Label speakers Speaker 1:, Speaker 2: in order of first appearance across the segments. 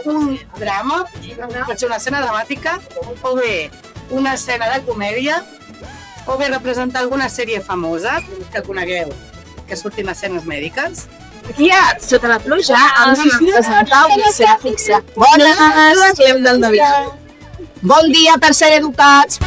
Speaker 1: un drama, pot ser una escena dramàtica, o bé una escena de comèdia, o bé representar alguna sèrie famosa que conegueu, que surtin escenes mèdiques.
Speaker 2: Aquí a Sota la pluja ens presentar una escena fixa. Bones, Clem del David. Bon dia per ser educats.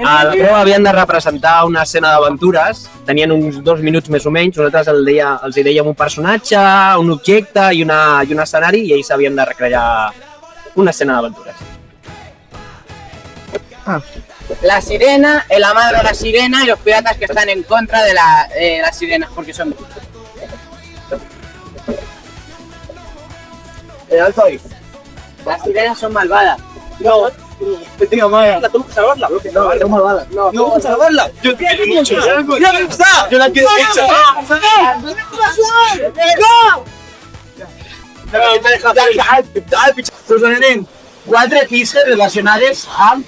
Speaker 3: A la prova havien de representar una escena d'aventures, tenien uns 2 minuts més o menys, nosaltres els hi dèiem un personatge, un objecte i un escenari i ells havien de recrear una escena d'aventures.
Speaker 4: La sirena, el amado de la sirena y los piratas que están en contra de las sirenas porque son... Las sirenas son malvadas.
Speaker 5: No. Tengo Maya. Tengo que salvarla. No, es malvada. No, tengo que salvarla. Yo quiero mucho. ¡Ya me gusta! Yo la quiero mucho. Us donarem 4 pistes relacionades amb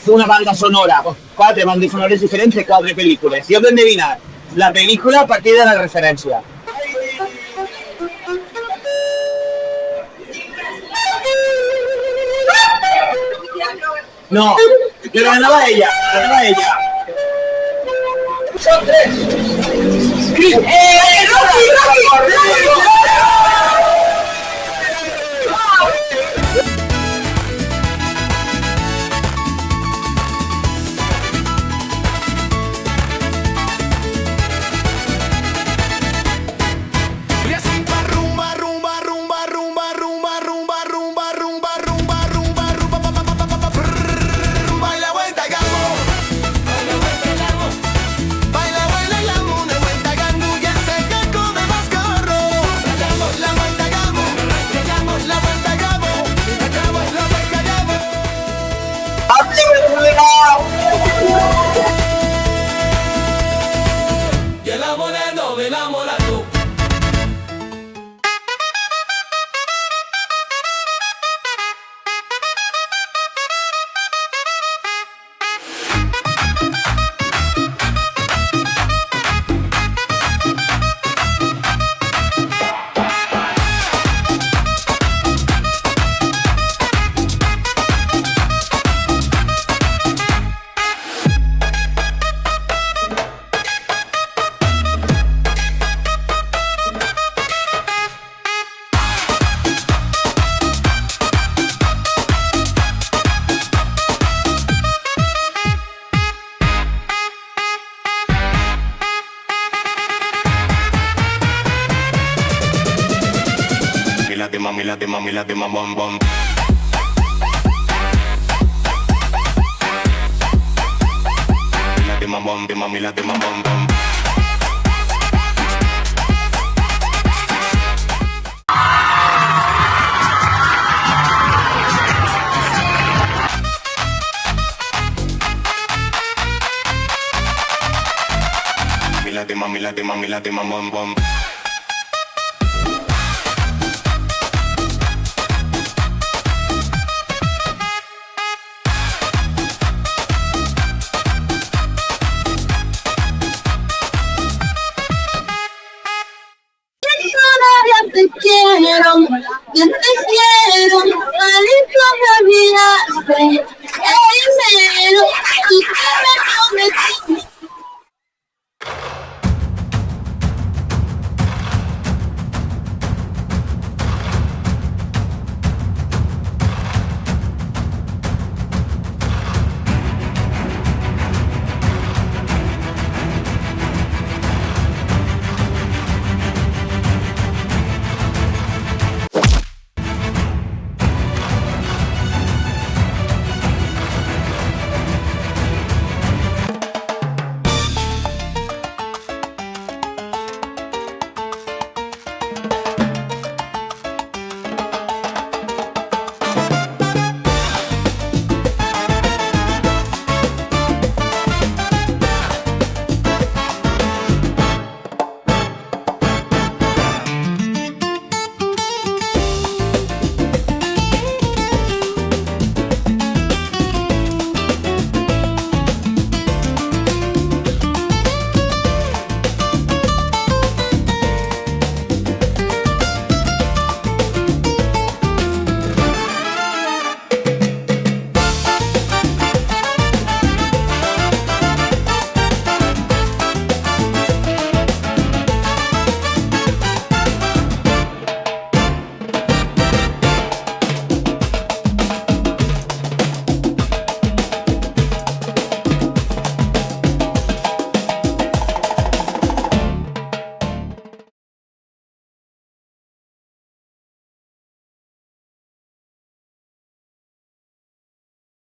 Speaker 5: una banda sonora. 4 bandes sonores diferents de 4 pel·lícules. I heu d'endevinar la pel·lícula a partir de la referència. No, que lo ganaba ella, Son 3.
Speaker 6: La de bom bom. La de bom bom. La de bom bom.
Speaker 2: Yo te quiero, malito me olvidaste.